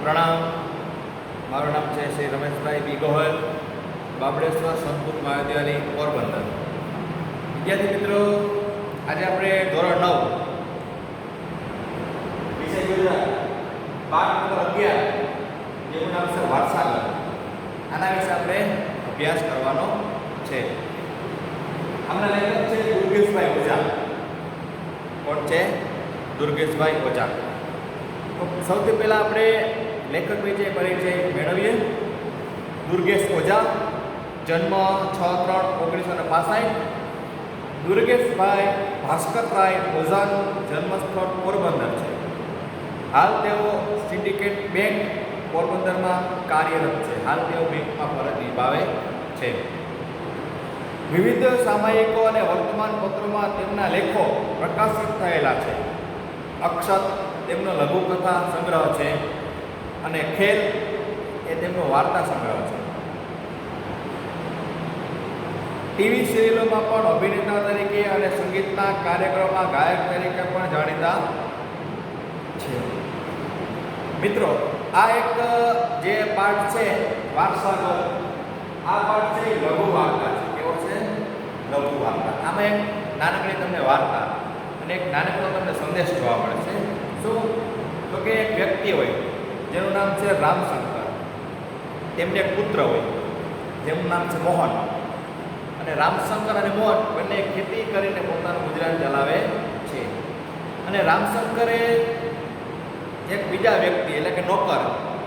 પ્રણામ. મારું નામ છે શ્રી રમેશભાઈ બી ગોહલ, બાબડેશ્વર સંસ્કૃત મહાવિદ્યાલય પોરબંદર. વિદ્યાર્થી મિત્રો, આજે આપણે ધોરણ 9 વિષય ગુજરાત પાઠ નંબર 11 જેનું નામ છે વારસાગત, આના વિશે આપણે અભ્યાસ કરવાનો છે. આમના લેખક છે દુર્ગેશભાઈ ઓઝા. કોણ છે? દુર્ગેશભાઈ ઓઝા. તો સૌથી પહેલાં આપણે લેખક વિશે પરિચય મેળવીએ. દુર્ગેશ ઓઝા, જન્મ 6/3/1965. દુર્ગેશભાઈ ભાસ્કરરાય ઓઝાનું જન્મસ્થળ પોરબંદર છે. હાલ તેઓ સિન્ડિકેટ બેંક પોરબંદરમાં કાર્યરત છે. હાલ તેઓ બેંકમાં ફરજ નિભાવે છે. વિવિધ સામાયિકો અને વર્તમાન પત્રોમાં તેમના લેખો પ્રકાશિત થયેલા છે. અક્ષત તેમનો લઘુકથા સંગ્રહ છે અને ખેલ એ તેમનો વાર્તા સંગ્રહ છે. ટીવી સિરિયલોમાં પણ અભિનેતા તરીકે અને સંગીતના કાર્યક્રમમાં ગાયક તરીકે પણ જાણીતા છે. મિત્રો, આ એક જે પાઠ છે વારસાગત, આ પાઠ છે લઘુ વાર્તા છે. કેવો છે? લઘુ વાર્તા. આમાં એક નાનકડી તમને વાર્તા અને એક નાનકડો તમને સંદેશ જોવા મળે છે. શું? તો કે એક વ્યક્તિ હોય જેનું નામ છે રામશંકર. તેમને એક પુત્ર હોય જેનું નામ છે મોહન. અને રામશંકર અને મોહન બંને ખેતી કરીને પોતાનું ગુજરાન ચલાવે છે. અને રામશંકરે એક બીજા વ્યક્તિ એટલે કે નોકર,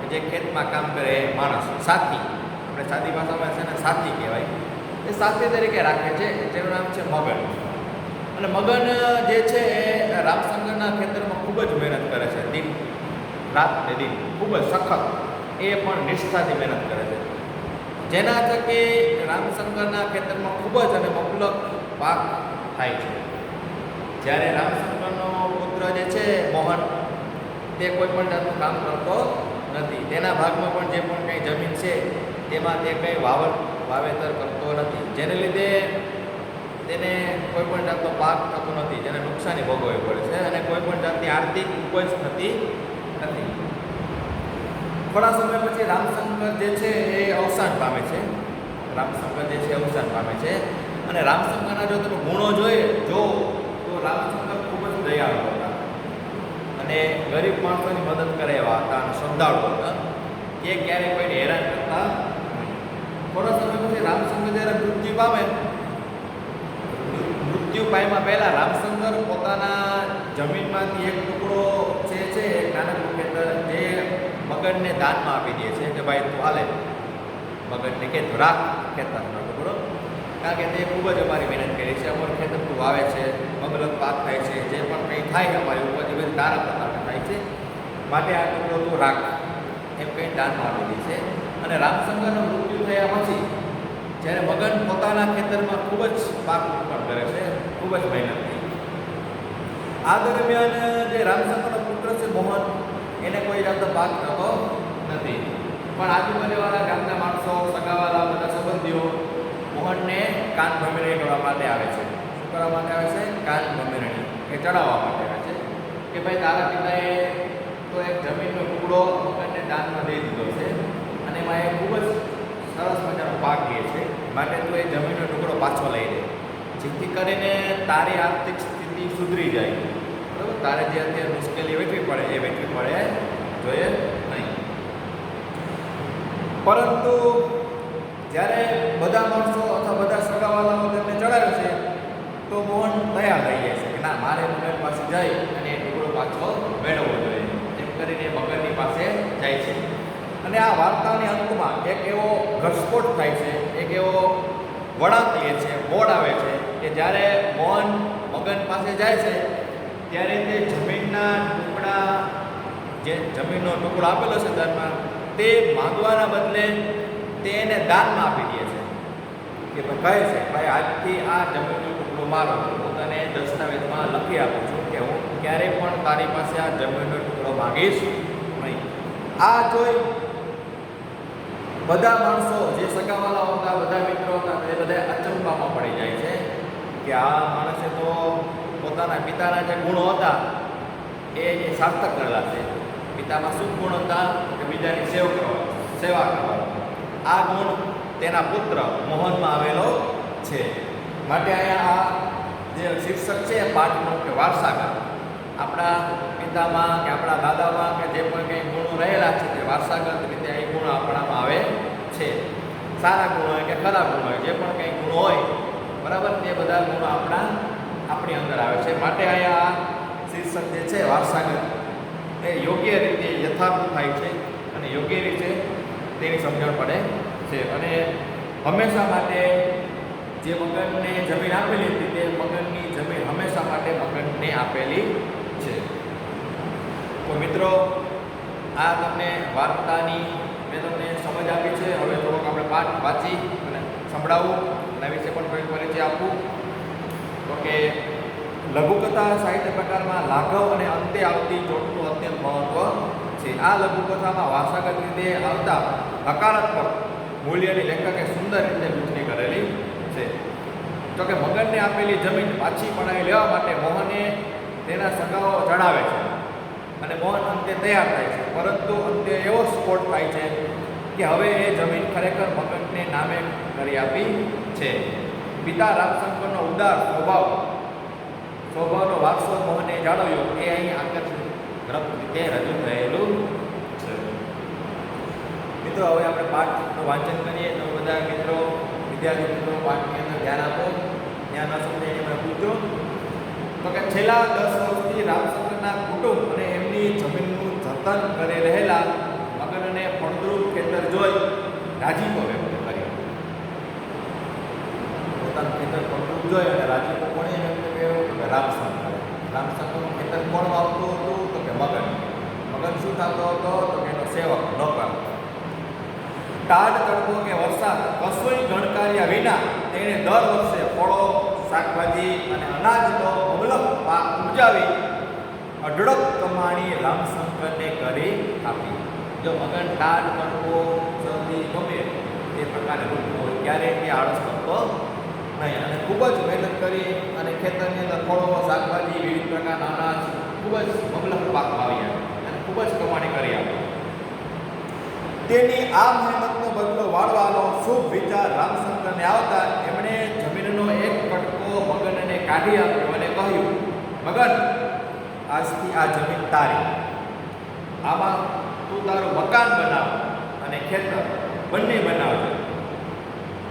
જે ખેતમાં કામ કરે માણસ, સાથી, આપણે સાદી ભાષામાં છે ને સાથી કહેવાય, એ સાથી તરીકે રાખે છે, જેનું નામ છે મગન. અને મગન જે છે એ રામશંકરના ખેતરમાં ખૂબ જ મહેનત કરે છે. દિન રાત ને દિન ખૂબ જ સખત, એ પણ નિષ્ઠાથી મહેનત કરે છે. જેના થકી રામશંકરના ખેતરમાં ખૂબ જ અને મબલક પાક થાય છે. જ્યારે રામશંકરનો પુત્ર જે છે મોહન, તે કોઈ પણ જાતનું કામ કરતો નથી. તેના ભાગમાં પણ જે પણ કંઈ જમીન છે તેમાં તે કંઈ વાવેતર કરતો નથી, જેને લીધે તેને કોઈ પણ જાતનો પાક થતો નથી, જેને નુકસાની ભોગવવી પડે છે અને કોઈ પણ જાતની આર્થિક ઉપજ થતી નથી. થોડા સમય પછી રામશંકર જે છે એ અવસાન પામે છે. રામશંકર જે છે અવસાન પામે છે. અને રામશંકરના જો તમે ગુણો જોઈએ તો રામશંકર ખૂબ જ દયાળુ હતા અને ગરીબ માણસોની મદદ કરે એવા હતા અને શ્રદ્ધાળુ હતા. એ ક્યારેય કોઈને હેરાન કરતા નહીં. થોડા સમય પછી રામશંકર જ્યારે મૃત્યુ પામ્યા પહેલાં રામશંકર પોતાના જમીનમાંથી એક ટુકડો જે છે એક નાનકડું ખેતર જે મગનને દાનમાં આપી દે છે કે ભાઈ તું હાલે, મગનને કે રાખ ખેતરનો ટુકડો, કારણ કે તે ખૂબ જ અમારી મહેનત કરી છે, અમારું ખેતર તું વાવે છે, મબલક પાક થાય છે, જે પણ કંઈ થાય અમારી ઉપજ એ બધી તારા પ્રતાપે થાય છે, માટે આ ટુકડો તું રાખ, એમ કંઈ દાનમાં આપી દે છે. અને રામશંકરનું મૃત્યુ થયા પછી જ્યારે મગન પોતાના ખેતરમાં ખૂબ જ પાક ઉત્પન્ન કરે છે, ખૂબ જ મહેનત થઈ. આ દરમિયાન જે રામશંકરનો પુત્ર છે મોહન, એને કોઈ જાતનો પાક થતો નથી. પણ આજુબાજુવાળા ગામના માણસો, સગાવાળા, બધા સંબંધીઓ મોહનને કાન ભમેરણી કરવા માટે આવે છે. શું કરવા માટે આવે છે? કાન ભમેરણી એ ચડાવવા માટે આવે છે કે ભાઈ તારા પિતાએ તો એક જમીનનો ટુકડો મગનને દાનમાં દઈ દીધો છે અને એમાં એ ખૂબ જ સરસ મજાનો પાક લે છે, માટે તું એ જમીનનો ટુકડો પાછો લઈ લે, જેથી કરીને તારી આર્થિક સ્થિતિ સુધરી જાય. બરાબર? તારે જે અત્યારે મુશ્કેલી વેઠવી પડે એ વેઠવી પડે જોઈએ નહીં. પરંતુ જ્યારે બધા માણસો અથવા બધા સગાવાલાઓ તેમને ચડાવે છે તો મોહન તૈયાર થઈ જાય છે કે ના, મારે મગન પાસે જઈ અને એ ટુકડો પાછો મેળવવો જોઈએ. એમ કરીને મગનની પાસે જાય છે. અને આ વાર્તાની અંતમાં એક એવો ઘટસ્ફોટ થાય છે, એક એવો વળાંક લે છે, મોડ આવે છે કે જ્યારે મોહન મગન પાસે જાય છે ત્યારે તે જમીનના ટુકડા, જે જમીનનો ટુકડો આપેલો છે દાનમાં, તે માંગવાના બદલે તે એને દાનમાં આપી દે છે. કે કહે છે ભાઈ આજથી આ જમીનનો ટુકડો મારો, હું તને દસ્તાવેજમાં લખી આપું છું કે હું ક્યારેય પણ તારી પાસે આ જમીનનો ટુકડો માગીશ નહીં. આ જોઈ બધા માણસો, જે સગાવાલા હતા, બધા મિત્રો હતા, એ બધા અચંબામાં પડી જાય છે કે આ માણસે તો પોતાના પિતાના જે ગુણો હતા એ સાર્થક કરેલા છે. પિતામાં શું ગુણ હતા કે બીજાની સેવા કરવાનો આ ગુણ તેના પુત્ર મોહનમાં આવેલો છે. માટે અહીંયા આ જે શીર્ષક છે પાઠનું કે વારસાગત, આપણા પિતામાં કે આપણા દાદામાં કે જે પણ કંઈ ગુણો રહેલા છે તે વારસાગત રીતે એ ગુણ આપણામાં આવે છે. સારા ગુણ હોય કે ખરાબ ગુણ હોય, જે પણ કંઈ ગુણ હોય બરાબર, તે બધા ગુણો આપણી અંદર આવે છે. માટે અહીંયા આ શીર્ષક જે છે વારસાગત એ યોગ્ય રીતે યથાર્થ થાય છે અને યોગ્ય રીતે તેની સમજણ પડે છે. અને હંમેશા માટે જે મગનને જમીન આપેલી હતી તે મગનની જમીન હંમેશા માટે મગનને આપેલી છે. તો મિત્રો, આ તમને વાર્તાની મેં તમને સમજ આપી છે. હવે થોડોક આપણે પાઠ વાંચી અને સંભળાવવું, એના વિશે પણ થોડીક પરિચય આપવું. તો કે લઘુકથા સાહિત્ય પ્રકારમાં લાઘવ અને અંતે આવતી ચોટનું અત્યંત મહત્વ છે. આ લઘુકથામાં વારસાગત રીતે આવતા હકારાત્મક મૂલ્યની લેખકે સુંદર રીતે ગૂંથણી કરેલી છે. તો કે મગનને આપેલી જમીન પાછી પડાવી લેવા માટે મોહને તેના સગાઓ જણાવે છે અને મોહન અંતે તૈયાર થાય છે. પરંતુ અંતે એવો સ્ફોટ થાય છે કે હવે એ જમીન ખરેખર મગનને નામે કરી આપી છે. પિતા રામશંકરનો ઉદાર સ્વભાવનો વારસો મોહને જાળવ્યો એ અહીં આકર્ષક રીતે રજૂ થયેલું છે. મિત્રો, હવે આપણે પાઠનું વાંચન કરીએ. તો બધા મિત્રો, વિદ્યાર્થી મિત્રો, પાઠની અંદર ધ્યાન આપો. ધ્યાન ન સમજાય એમને પૂછો. તો કે છેલ્લા 10 વર્ષથી રામશંકરના કુટુંબ અને એમની જમીનનું જતન કરી રહેલા મગનને ફળદ્રુપ ખેતર જોઈ રાજીપો વ્યક્ત કર્યો. પોતાનું ખેતર ફળદ્રુપ જોઈ અને રાજીપો કોણે વ્યક્ત કર્યો? કે રામશંકર. રામશંકરનું ખેતર કોણ વાવતું હતું? તો કે મગન. મગન શું થતો હતો? તો કે એનો સેવક, નોકર. ટાઢ તડકો કે વરસાદ કશોય ગણકાર્યા વિના તેણે દર વર્ષે ફળો, શાકભાજી અને અનાજનો અમલક પાક ઉપજાવી અઢળક કમાણી રામશંકરને કરી આપી. જો મગન ટાઢ તડકો શરદી ગમે તે પ્રકારે ઋતુ હોય ત્યારે તે આળસ કરતો નહીં અને ખૂબ જ મહેનત કરી અને ખેતરની અંદર ફળો, શાકભાજી, વિવિધ પ્રકારના અનાજ ખૂબ જ અમલક પાક વાવ્યા અને ખૂબ જ કમાણી કરી આપી. તેની આ મહેનતનો બદલો વાળવાનો શુભ વિચાર રામશંકરને આવતા એમણે જમીનનો એક કટકો મગનને કાઢી આપ્યો અને કહ્યું, મગન, આજથી આ જમીન તારી. આમાં તું તારું મકાન બનાવ અને ખેતર બંને બનાવજો.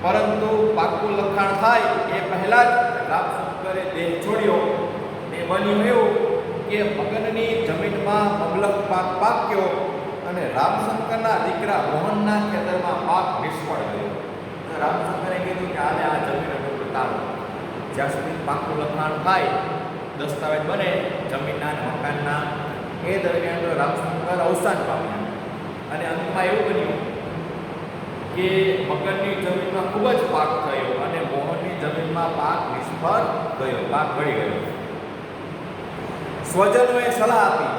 પરંતુ પાકું લખાણ થાય એ પહેલાં જ રામશંકરે દેહ છોડ્યો. એ બન્યું એવું કે મગનની જમીનમાં મબલખ પાક પાક્યો અને રામશંકરના દીકરા મોહનના ખેતરમાં પાક નિષ્ફળ ગયો. રામશંકરે કીધું કે આને આ જમીન તારું. જ્યાં સુધી પાકું લખાણ થાય, દસ્તાવેજ બને જમીનના અને મકાનના, એ દરમિયાન રામશંકર અવસાન પામ્યા. અને અંતમાં એવું બન્યું કે મગનની જમીનમાં ખૂબ જ પાક થયો અને મોહનની જમીનમાં પાક નિષ્ફળ ગયો, પાક ગળી ગયો. સ્વજનોએ સલાહ આપી,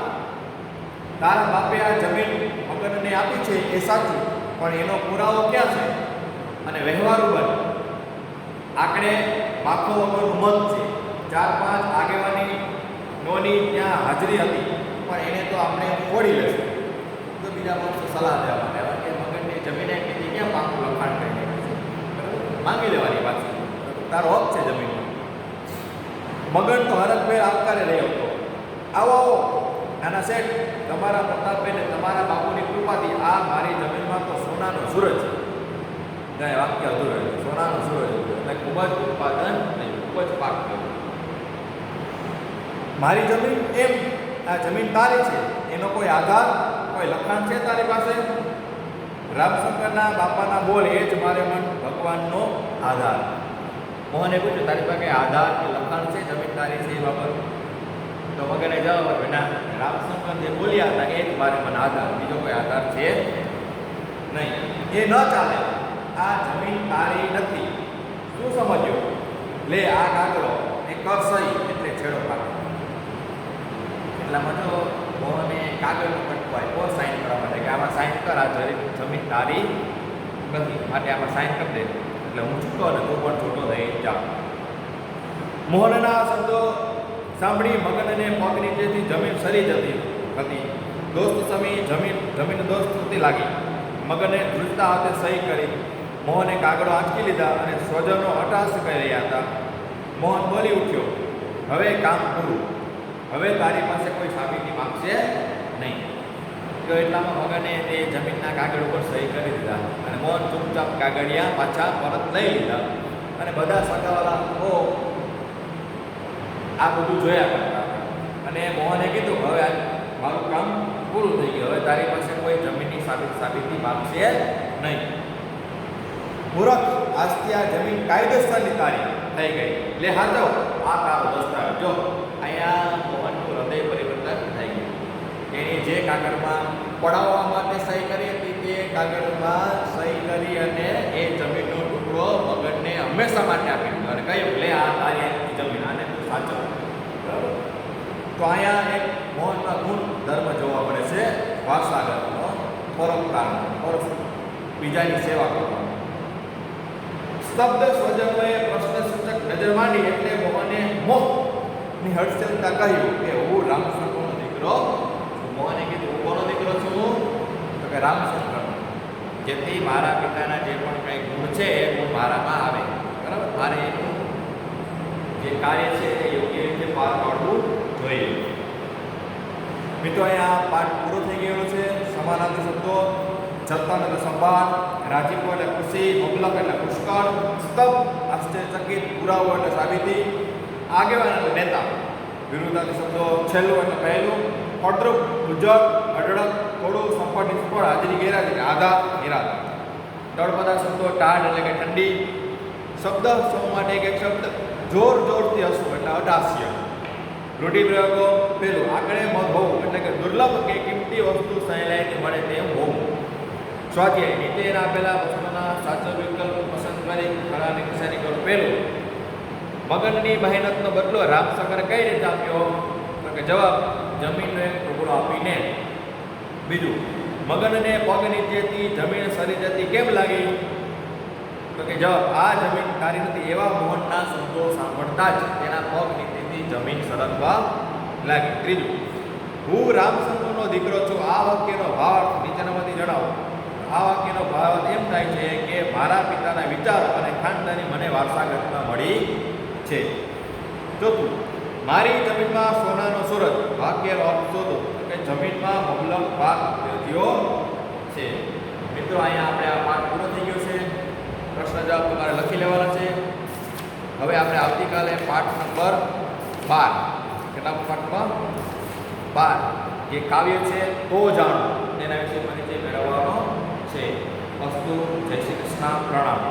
તારા બાપે આ જમીન મગનને આપી છે એ સાચું, પણ એનો પુરાવો ક્યાં છે? અને વ્યવહારુ બન. આંકડે માખો વગરનું મત છે. 4-5 આગેવાની નોની ત્યાં હાજરી હતી, પણ એને તો આપણે ફોડી લેશું. તો બીજા માણસો સલાહ દેવા માટે કે મગનની જમીને કીધી ક્યાં પાકું લખાણ કરી માંગી લેવાની પાછી, તારો હક છે જમીનનો. મગન તો હરખભેર આવકારે રહ્યો હતો. આવો આવો નાના શેઠ, તમારા પ્રતાપભાઈને તમારા બાપુની કૃપાથી આ મારી જમીનમાં તો સોનાનો સૂરજ. ત્યાં વાક્ય અધૂરું હતું, સોનાનો સૂરજ એટલે ખૂબ જ ઉત્પાદન થયું, ખૂબ જ પાક થયો. મારી જમીન એમ, આ જમીન તારી છે, એનો કોઈ આધાર, કોઈ લખાણ છે તારી પાસે? રામશંકરના બાપાના બોલ એ જ મારે મન ભગવાનનો આધાર. મોહને પૂછ્યું, તારી પાસે આધાર કે લખાણ છે જમીન તારી છે એ બાબત? તો વગેરે જવાબ આપ્યો, ના, રામશંકર જે બોલ્યા હતા એ જ મારે મને આધાર, બીજો કોઈ આધાર છે નહીં. એ ન ચાલે, આ જમીન તારી નથી. શું સમજ્યો? લે આ કાગળો એ કર સહી એટલે છેડો પાડો. એટલામાં જો મોહને કાગળનો કટકો આપ્યો સાઈન કરવા માટે કે આમાં સાઈન કર, આ જમીન તારી નથી, માટે આમાં સાઈન કરી દે એટલે હું છૂટો અને તું પણ છૂટો થઈ જા. મોહનના શબ્દો સાંભળી મગનને પગ નીચેથી જમીન સરી જતી હતી. દોસ્ત સમી જમીન દોસ્ત થતી લાગી. મગને ધ્રુજતા હાથે સહી કરી. મોહને કાગળો આંચકી લીધા અને સ્વજનો હટાશ કરી રહ્યા હતા. મોહન બોલી ઉઠ્યો, હવે કામ પૂરું. હવે તારી પાસે કોઈ સાબિતી માંગશે નહીં. તો એટલામાં મગને તે જમીનના કાગળ ઉપર સહી કરી દીધા અને મોહન ચૂપચાપ કાગળિયા પાછા પરત લઈ લીધા. અને બધા સગાવાલા આ બધું જોયા કરતા હતા. અને મોહને કીધું, હવે મારું કામ પૂરું થઈ ગયું. હવે તારી પાસે કોઈ જમીનની સાબિતી માંગશે નહીં. મૂરખ, આજથી આ જમીન કાયદેસરની તારી થઈ ગઈ. લે હાથો આ તારો દસ્તાવેજ. જો અહીંયા મોહનનું હૃદય પરિવર્તન થઈ ગયું. એની જે કાગળમાં પડાવવા માટે સહી કરી હતી તે કાગળમાં સહી કરી અને એ જમીનનો ટુકડો મગનને હંમેશા માટે આપી દીધો અને કહ્યું, લે આ તારી જમીન, આને તું સાચવ. બરાબર. તો અહીંયા એક મોહનના ગુણ ધર્મ જોવા મળે છે. વારસાગતનો, પરોપકારનો, બીજાની સેવા કરવાનો. સ્તબ્ધ સ્વજનોએ પ્રશ્નસૂચક નજર માંડી એટલે મોહને મોહની હર્ષચંદતા કહ્યું કે હું રામશંકરનો દીકરો છું. મોહને કીધું, હું કોનો દીકરો છું? તો કે રામશંકરનો. જેથી મારા પિતાના જે પણ કંઈ ગુણ છે એ ગુણ મારામાં આવે. બરાબર. મારે એનું જે કાર્ય છે એ યોગ્ય રીતે પાર પાડવું જોઈએ. મિત્રો, અહીંયા પાઠ પૂરો થઈ ગયો છે. સમાનાર્થી શબ્દો: જતન એટલે સંભાળ, રાજીપો એટલે ખુશી, મબલક એટલે પુષ્કળ, સ્તબ્ધ આશ્ચર્યચકિત, પુરાવો એટલે સાબિતી, આગેવાન એટલે નેતા. વિરુદ્ધાર્થી શબ્દો: છેલ્લું એટલે પહેલું, ફળદ્રુપ, ઉજ્જળ, અઢળક, થોડું, સંપટ, નિષ્ફળ, હાજરી, ગેરહાજરી, આધા, નિરાધા. તળપદા શબ્દો: ટાઢ એટલે કે ઠંડી. શબ્દ સમૂહ માટે એક શબ્દ: જોર જોરથી હસવું એટલે અદાસ્ય. રૂઢિપ્રયોગો: પેલું, આંકડે મત હોવું એટલે કે દુર્લભ કે કિંમતી વસ્તુ સહેલાઈથી મળે તેમ હોવું. સ્વાધ્યાય: નીચે આપેલા પ્રશ્નોના સાચો વિકલ્પ પસંદ કરી ખરાની નિશાની કરો. પેલું, મગનની મહેનતનો બદલો રામશંકરે કઈ રીતે આપ્યો? તો કે જવાબ: જમીનનો એક ટુકડો આપીને. બીજું, મગનને પગ નીચેથી જમીન સરી જતી કેમ લાગી? તો કે જવાબ: આ જમીન તારી નથી. એવા મોહનના શબ્દો સાંભળતા જ તેના પગ નીચેથી જમીન સરકવા લાગી. ત્રીજું, હું રામશંકરનો દીકરો છું. આ વાક્યનો ભાવ નીચેનામાંથી જણાવો. આ વાક્યનો ભાવ એમ થાય છે કે મારા પિતાના વિચારો અને ખાનદાની મને વારસાગતમાં મળી છે. ચોથું, મારી જમીનમાં સોનાનો સૂરજ. વાક્યનો અર્થ શોધો. કે જમીનમાં મબલક પાક થયો છે. મિત્રો, અહીંયા આપણે આ પાઠ પૂરો થઈ ગયો છે. પ્રશ્ન જવાબ તમારે લખી લેવાના છે. હવે આપણે આવતીકાલે પાઠ નંબર 12, કેટલા પાઠમાં 12, જે કાવ્ય છે તો જાણો તેના વિશે પરિચય મેળવવાનો છે. અસ્તુ. જય શ્રી કૃષ્ણ. પ્રણામ.